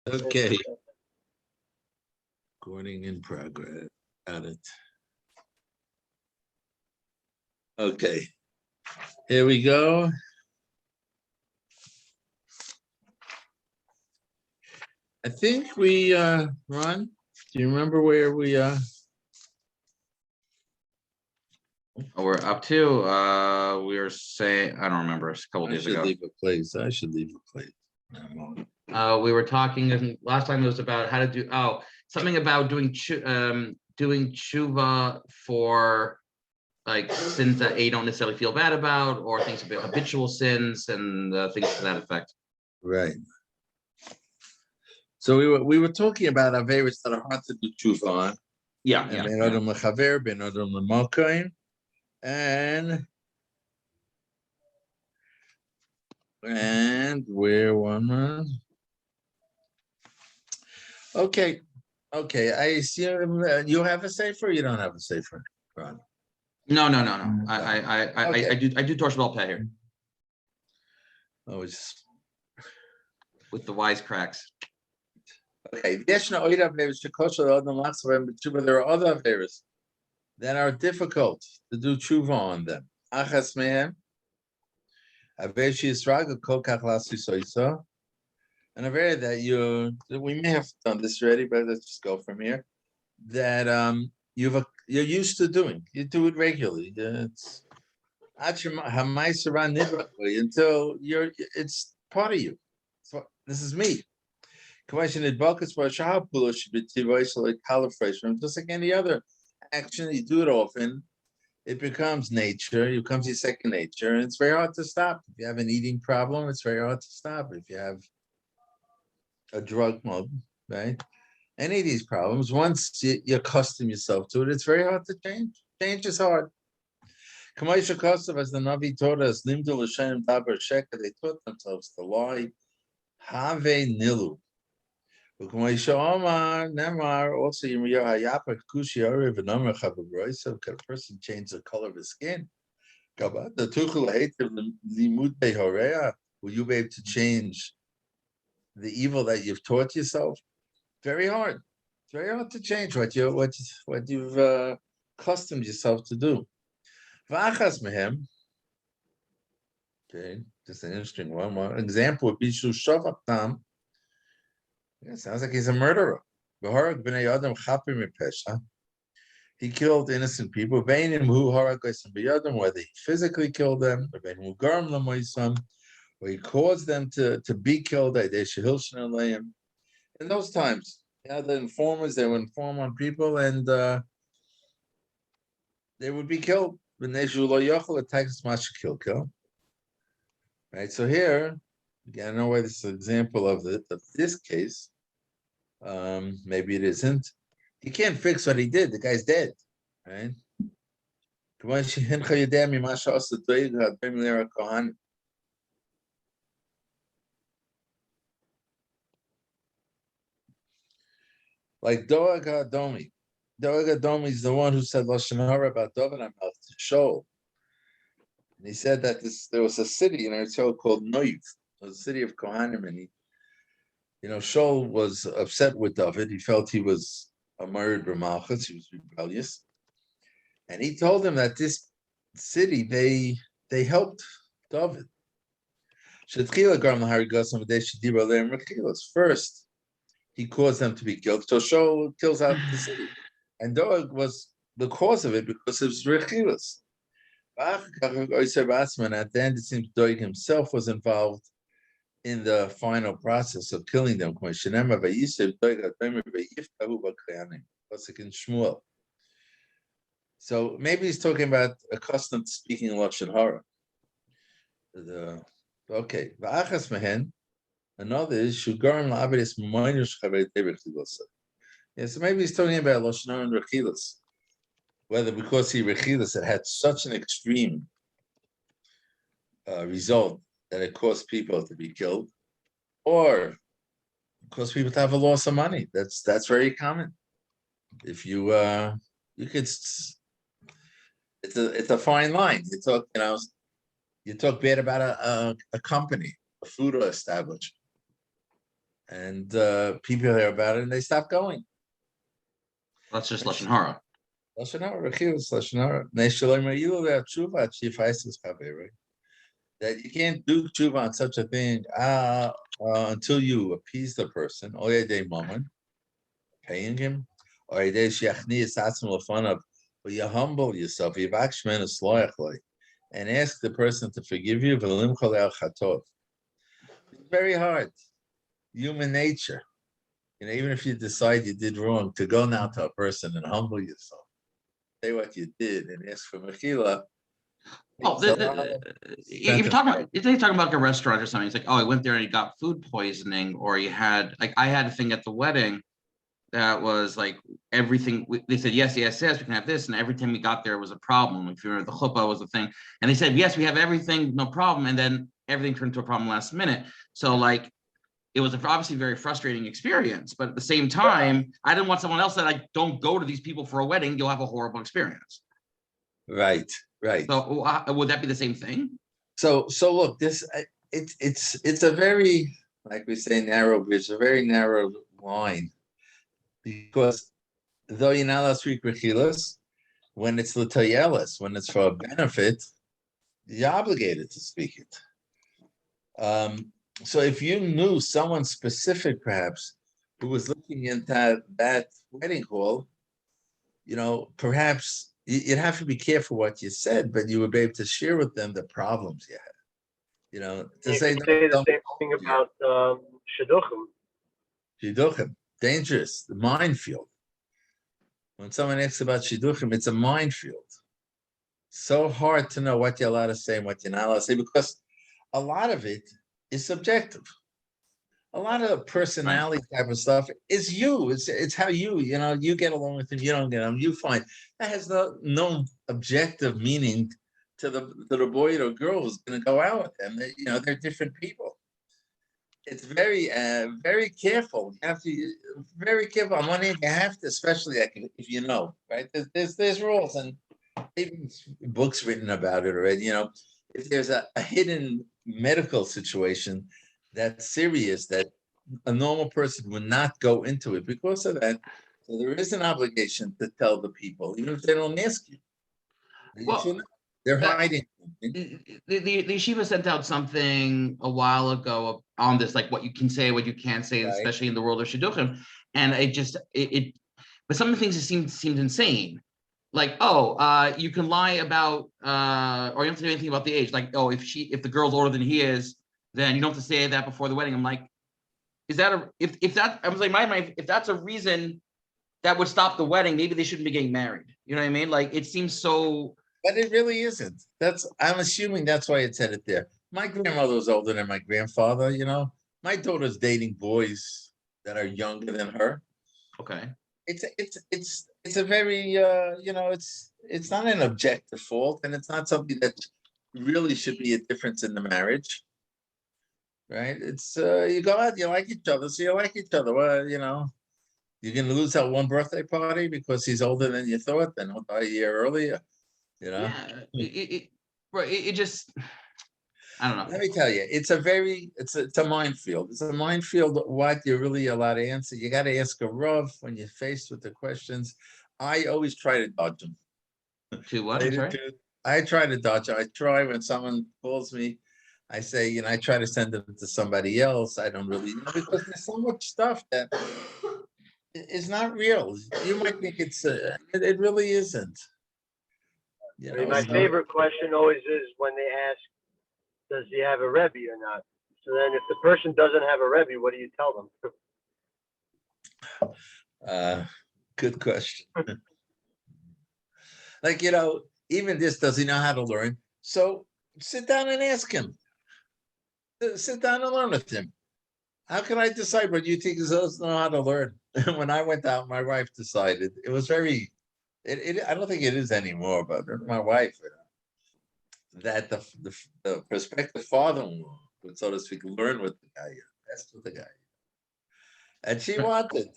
Okay. Recording in progress. Got it. Okay. Here we go. I think we, Ron, do you remember where we, We're up to, we were saying, I don't remember, a couple I days should ago. leave a place. I should leave a place. We were talking, and last time it was about how to do, something about doing tshuva for like sins that you don't necessarily feel bad about, or things about habitual sins and things to that effect. Right. So we were talking about averis that are hard to do tshuva on. Yeah, And ben adam lechaver, ben adam lemalkaim, and where one was. Okay, I assume you have a safer. Or you don't have a safer, Ron. No. I do torsion ball pay here Oh, it's with the wisecracks. okay. There are other averis that are difficult to do tshuva on them. Achas mehem, aveshi yisraga kol kach lasu soisa. And a very that we may have done this already, but let's just go from here. That you're used to doing. You do it regularly. It's until it's part of you. So this is me. Just like any other action, you do it often. It becomes nature. It becomes your second nature, and it's very hard to stop. If you have an eating problem, it's very hard to stop. If you have a drug problem, right? Any of these problems, once you accustom yourself to it, it's very hard to change. Change is hard. As the Navi taught us, they taught themselves to lie. Have nilu. Also, can a person change the color of his skin? Will you be able to change the evil that you've taught yourself? Very hard. It's very hard to change what you've accustomed yourself to do. Okay, just an interesting one. One example would be Shushavaktam. It sounds like he's a murderer. He killed innocent people. Whether he physically killed them, or he caused them to be killed. In those times, the informers, they would inform on people, and they would be killed. Right. So here, again, I don't know why this is an example of this case. Maybe it isn't. He can't fix what he did. The guy's dead, right? Like Doeg Adomi. Doeg Adomi is the one who said Lashon Hara about David HaMelech to Shaul. And he said that there was a city in Eretz called Noiv, it was a city of Kohanim, and Shaul was upset with David. He felt he was a murdered B'malchus, he was rebellious. And he told him that this city, they helped David. First, he caused them to be killed. So Shaul kills out the city. And Doeg was the cause of it because it was Rechilas. At the end, it seems Doeg himself was involved in the final process of killing them. So maybe he's talking about accustomed speaking Lashon Hara. Okay. Another is Shugarim La'avidis Moinish Chavei Rechilas. Yeah, so maybe he's talking about Lashon Hara and Rechilas. Whether because he Rechilas, it had such an extreme result that it caused people to be killed, or cause people to have a loss of money. That's very common. If you could, it's a fine line. You talk bad about a company, a food establishment. and people hear about it and they stop going. That's just lashon hara. Lashon hara, rechilus, lashon hara. Nei shalom ha'ilu ve'atshuva ad shifaisis chaveri. That you can't do tshuva on such a thing until you appease the person, or day moment, paying him, or day shiachni esatzim lefanav, but you humble yourself, yivakshmen esloyachloi, and ask the person to forgive you. V'limchol el chatov. It's very hard. Human nature. You know, even if you decide you did wrong, to go now to a person and humble yourself, say what you did, and ask for mechila. Oh, you're talking about like a restaurant or something. It's like, oh, I went there and he got food poisoning, or you had like I had a thing at the wedding that was like everything. They said yes, yes, yes, we can have this, and every time we got there was a problem. If you remember, the chuppah was a thing, and they said yes, we have everything, no problem, and then everything turned into a problem last minute. So like, it was obviously a very frustrating experience, but at the same time, I didn't want someone else that like, don't go to these people for a wedding, you'll have a horrible experience. Right. So would that be the same thing? So look, this it's a very, like we say, narrow bridge, a very narrow line, because though you're not allowed to speak rechilas, when it's l'toyeles, when it's for a benefit, you're obligated to speak it. So if you knew someone specific, perhaps, who was looking into that wedding hall, you know, perhaps you'd have to be careful what you said, but you would be able to share with them the problems you had. You know, to you say, could say the same thing about shidduchim, dangerous, the minefield. When someone asks about shidduchim, it's a minefield. So hard to know what you're allowed to say and what you're not allowed to say, because a lot of it is subjective. A lot of the personality type of stuff is you. It's how you know, you get along with them, you don't get along, you find that has no objective meaning to the boy or girl who's going to go out with them. You know, they're different people. It's very very careful. You have to very careful. On one hand, you have to, especially like if you know, right? There's rules, and even books written about it already. You know, if there's a hidden medical situation that's serious, that a normal person would not go into it because of that. So there is an obligation to tell the people, even if they don't ask you. Well, they're hiding. The yeshiva sent out something a while ago on this, like what you can say, what you can't say, especially in the world of shidduchim. And but some of the things seemed insane. Like, you can lie about, or you don't have to do anything about the age. Like, if the girl's older than he is, then you don't have to say that before the wedding. I'm like, is that I was like, if that's a reason that would stop the wedding, maybe they shouldn't be getting married. You know what I mean? Like, it seems so. But it really isn't. I'm assuming that's why it said it there. My grandmother was older than my grandfather. You know, my daughter's dating boys that are younger than her. Okay. It's a very you know, it's not an objective fault, and it's not something that really should be a difference in the marriage. Right? It's you go out, you like each other, so you like each other. Well, you know, you're gonna lose that one birthday party because he's older than you thought, then he'll die a year earlier. You know, it just, I don't know. Let me tell you, it's a minefield. It's a minefield. What you're really allowed to answer, you got to ask a rav when you're faced with the questions. I always try to dodge them. To what? I'm sorry? I try to dodge. I try when someone calls me. I say, you know, I try to send them to somebody else. I don't really know, because there's so much stuff that is not real. You might think it really isn't. You know, my favorite question always is when they ask, does he have a Rebbe or not? So then if the person doesn't have a Rebbe, what do you tell them? Good question. Like, you know, even this, does he know how to learn? So sit down and ask him. Sit down and learn with him. How can I decide what you think he doesn't know how to learn? When I went out, my wife decided. It was very, I don't think it is anymore, but my wife, that the prospective father-in-law would, so to speak, learn with the guy, test with the guy. And she wanted,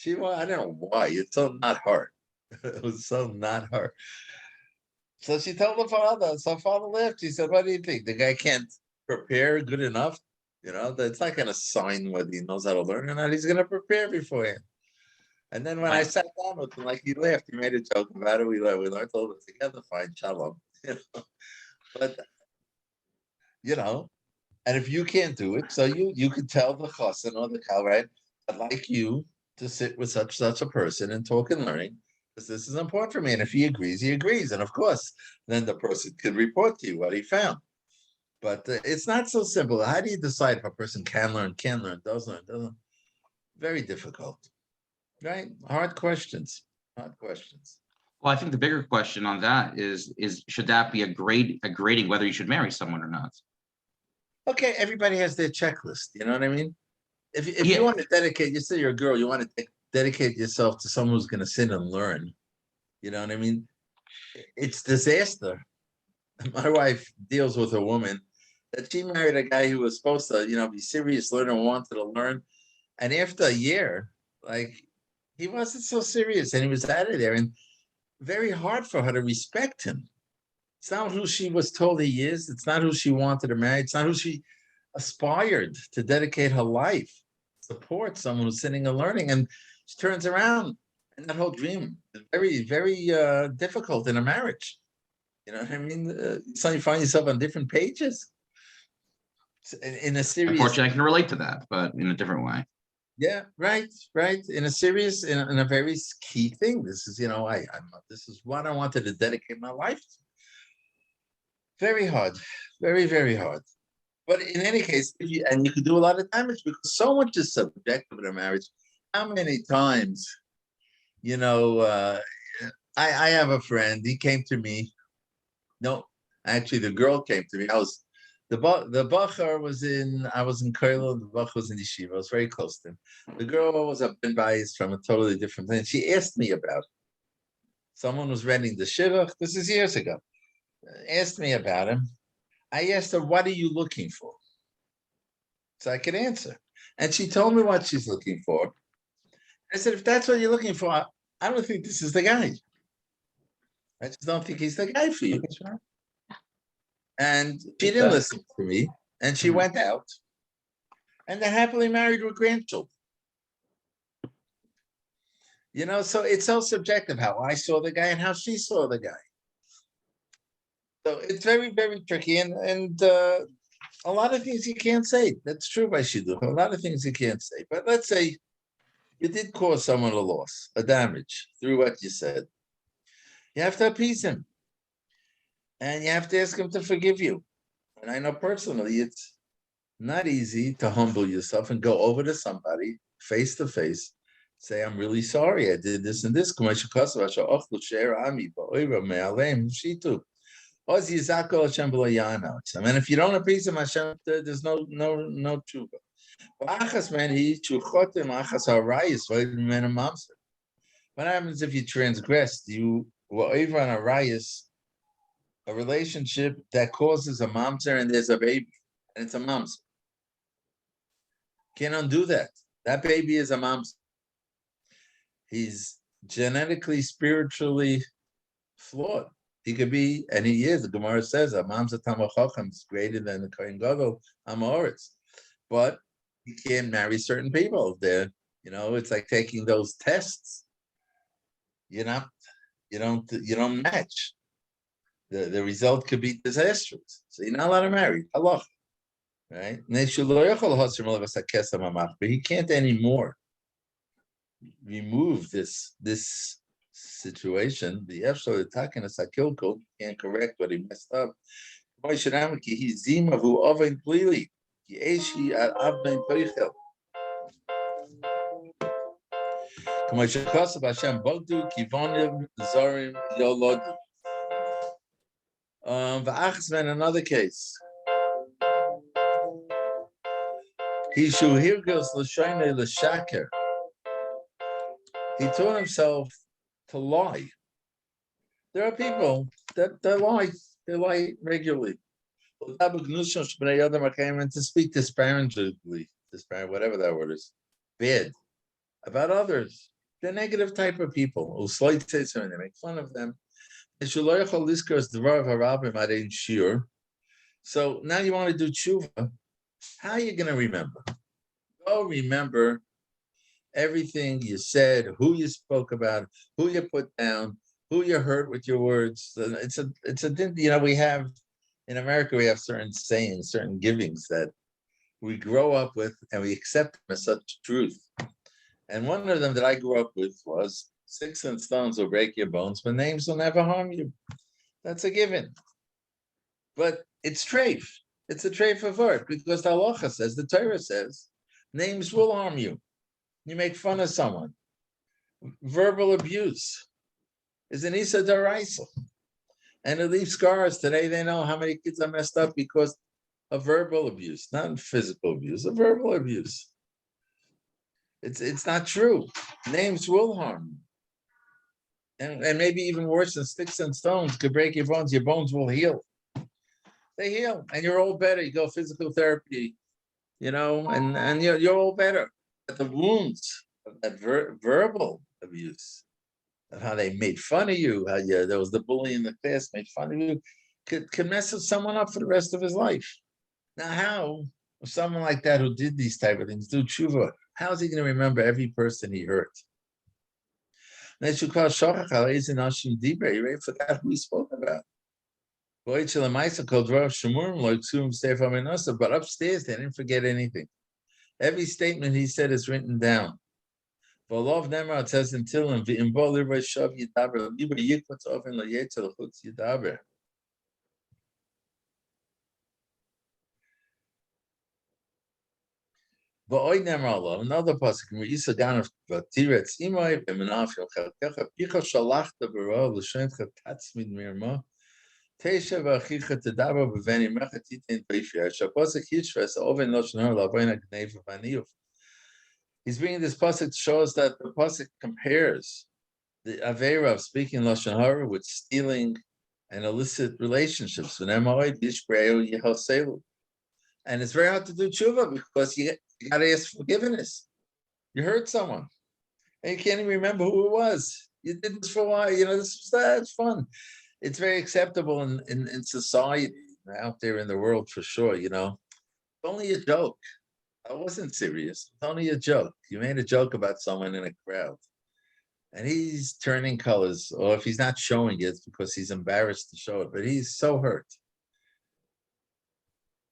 I don't know why, it's so not her. It was so not her. So she told the father, so father left. He said, what do you think? The guy can't prepare good enough That's not going to sign whether he knows how to learn or not. He's going to prepare beforehand. And then when I Right. sat down with him, like he laughed, he made a joke about it. We learned a little bit together, fine, shalom. But and if you can't do it, so you could tell the chassan or the kal, right? I'd like you to sit with such a person and talk and learning, because this is important for me. And if he agrees, he agrees. And of course, then the person could report to you what he found. But it's not so simple. How do you decide if a person can learn, does learn, doesn't? Very difficult, right? Hard questions. Hard questions. Well, I think the bigger question on that is should that be a grading whether you should marry someone or not? Okay, everybody has their checklist. You know what I mean? If you Yeah. want to dedicate, you say you're a girl, you want to dedicate yourself to someone who's going to sit and learn. You know what I mean? It's disaster. My wife deals with a woman that she married a guy who was supposed to, be serious learner, wanted to learn. And after a year, like he wasn't so serious and he was out of there, and very hard for her to respect him. It's not who she was told he is. It's not who she wanted to marry. It's not who she aspired to dedicate her life, support someone who's sitting and learning. And she turns around, and that whole dream is very, very difficult in a marriage. You know what I mean? So you find yourself on different pages in a serious. Unfortunately, I can relate to that, but in a different way. Yeah, right. In a very key thing. This is, this is what I wanted to dedicate my life to. Very hard, very, very hard. But in any case, you could do a lot of damage because so much is subjective in a marriage. How many times, I have a friend. He came to me. No, actually, the girl came to me. The bacher was I was in Koilo, the bacher was in Yeshiva. I was very close to him. The girl was a ben biased from a totally different thing. She asked me about it. Someone was renting the shidduch. This is years ago. Asked me about him. I asked her, what are you looking for? So I could answer. And she told me what she's looking for. I said, if that's what you're looking for, I don't think this is the guy. I just don't think he's the guy for you. And she didn't listen to me. And she went out. And they're happily married with grandchildren. So it's so subjective how I saw the guy and how she saw the guy. So it's very, very tricky. And a lot of things you can't say. That's true by Shidduch. A lot of things you can't say. But let's say you did cause someone a loss, a damage through what you said. You have to appease him. And you have to ask him to forgive you. And I know personally, it's not easy to humble yourself and go over to somebody face to face, say, I'm really sorry, I did this and this. And if you don't appease him, Hashem, there's no tshuva. What happens if you transgressed? You were over on a rayas, a relationship that causes a mamzer and there's a baby, and it's a mamzer. Can't undo that. That baby is a mamzer. He's genetically, spiritually flawed. He could be, and he is. The Gemara says, a mamzer tamachacham is greater than the Kohen Gadol Amoritz. But he can't marry certain people. It's like taking those tests. You don't match. The result could be disastrous. So you're not allowed to marry. Allah. Right? But he can't anymore remove this situation. The Efshal attacking a Sakilko can't correct what he messed up. Another case. He taught himself to lie. There are people that lie. They lie regularly. And to speak disparagingly, whatever that word is, bad about others. They're negative type of people. They make fun of them. So now you want to do tshuva. How are you going to remember? Go remember everything you said, who you spoke about, who you put down, who you hurt with your words. It's a we have in America, we have certain sayings, certain givings that we grow up with and we accept them as such truth. And one of them that I grew up with was sticks and stones will break your bones, but names will never harm you. That's a given. But it's treif. It's a treif of art because the halacha says, the Torah says, names will harm you. You make fun of someone. Verbal abuse is an Isa Daraisa. And it leaves scars. Today they know how many kids are messed up because of verbal abuse, not physical abuse, of verbal abuse. It's not true. Names will harm you. And maybe even worse than sticks and stones could break your bones will heal. They heal, and you're all better. You go physical therapy, and you're all better. But the wounds of that verbal abuse, of how they made fun of you, how there was the bully in the class made fun of you, could mess someone up for the rest of his life. Now, how someone like that who did these type of things do tshuva? How is he going to remember every person he hurt? He already forgot who he spoke about. But upstairs, they didn't forget anything. Every statement he said is written down. It says in Tehillim, another pasuk, he's bringing this pasuk to show us that the pasuk compares the avera of speaking lashon hara with stealing and illicit relationships. And it's very hard to do tshuva because you got to ask forgiveness. You hurt someone, and you can't even remember who it was. You did this for a while. That's fun. It's very acceptable in society out there in the world for sure. It's only a joke. I wasn't serious. It's only a joke. You made a joke about someone in a crowd, and he's turning colors. Or if he's not showing it, it's because he's embarrassed to show it. But he's so hurt.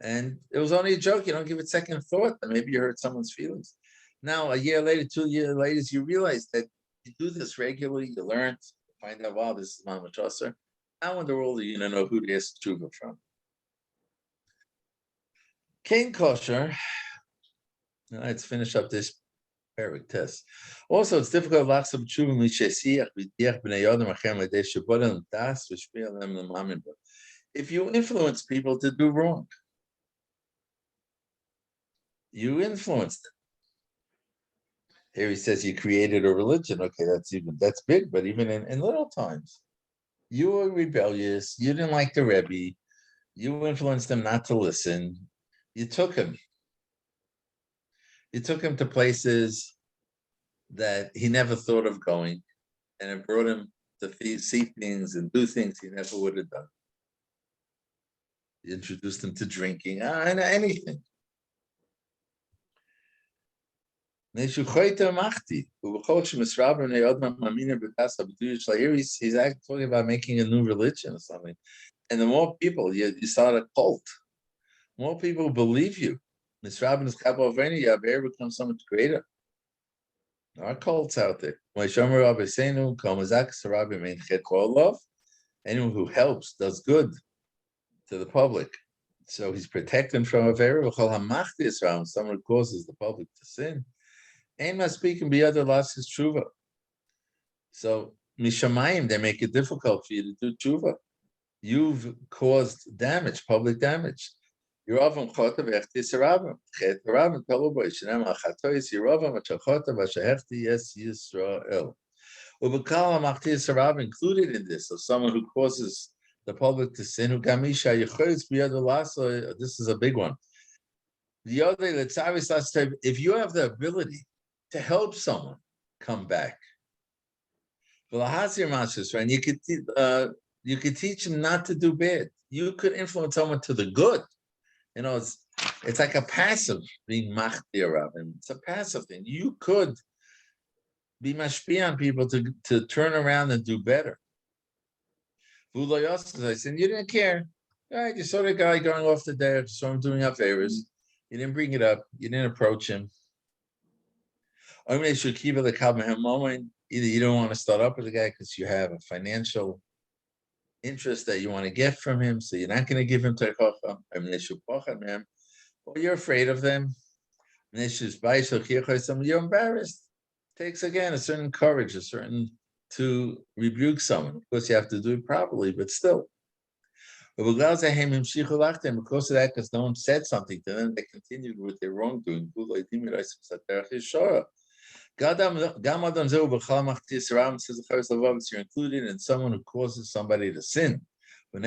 And it was only a joke. You don't give it second thought that maybe you hurt someone's feelings. Now, a year later, 2 years later, you realize that you do this regularly. You learn, find out, wow, this is Mama Chaucer. How in the world are you going to know who to ask tshuva from? Kain kosher. Let's finish up this parak test. Also, it's difficult if you influence people to do wrong. You influenced them. Here he says you created a religion. Okay, that's big, but even in little times, you were rebellious. You didn't like the Rebbe. You influenced him not to listen. You took him. You took him to places that he never thought of going, and it brought him to see things and do things he never would have done. You introduced him to drinking, and anything. He's actually talking about making a new religion or something. And the more people, you start a cult. More people believe you. Misrabin is Kabbalah, you become so much greater. There are cults out there. Anyone who helps does good to the public. So he's protecting from Avera. Someone who causes the public to sin. Ain't must speak and be other lost his tshuva. So mishamayim, they make it difficult for you to do tshuva. You've caused damage, public damage. You're often chotav echti sarabim. Chet rabim toluboy shenem achatois yirovam achachotav ashehechti yes Yisrael. Ubekal amachti sarabim included in this. So someone who causes the public to sin, who gamisha yichoyz biyad laso. This is a big one. The other, if you have the ability to help someone come back, and you could teach him not to do bad. You could influence someone to the good. It's like a passive being machtir, and it's a passive thing. You could be mashpia on people to turn around and do better. I said, you didn't care. All right, you saw the guy going off the deck, saw him doing our favors. You didn't bring it up. You didn't approach him. Either you don't want to start up with the guy because you have a financial interest that you want to get from him, so you're not going to give him tekocha. Or you're afraid of them. You're embarrassed. It takes again a certain courage, to rebuke someone. Of course, you have to do it properly, but still. But because of that, because no one said something to them, they continued with their wrongdoing. You're included in someone who causes somebody to sin. And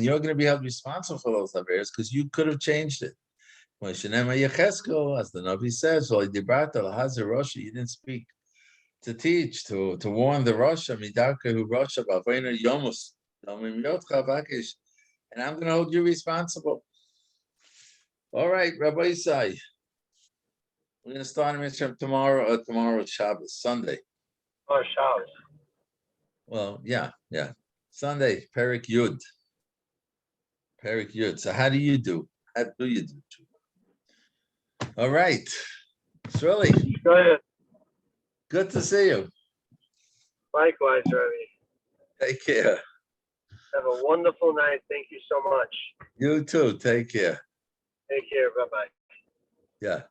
you're going to be held responsible for those affairs because you could have changed it. As the Navi says, you didn't speak to teach, to warn the Rasha, and I'm going to hold you responsible. All right, Rabbi Isai. We're going to start a mission tomorrow. Tomorrow is Shabbos, Sunday. Oh, Shabbos. Well, yeah. Sunday, Perik Yud. Perik Yud. So how do you do? How do you do? All right. Shirley. Go ahead. Good to see you. Likewise, Ravi. Take care. Have a wonderful night. Thank you so much. You too. Take care. Take care. Bye-bye. Yeah.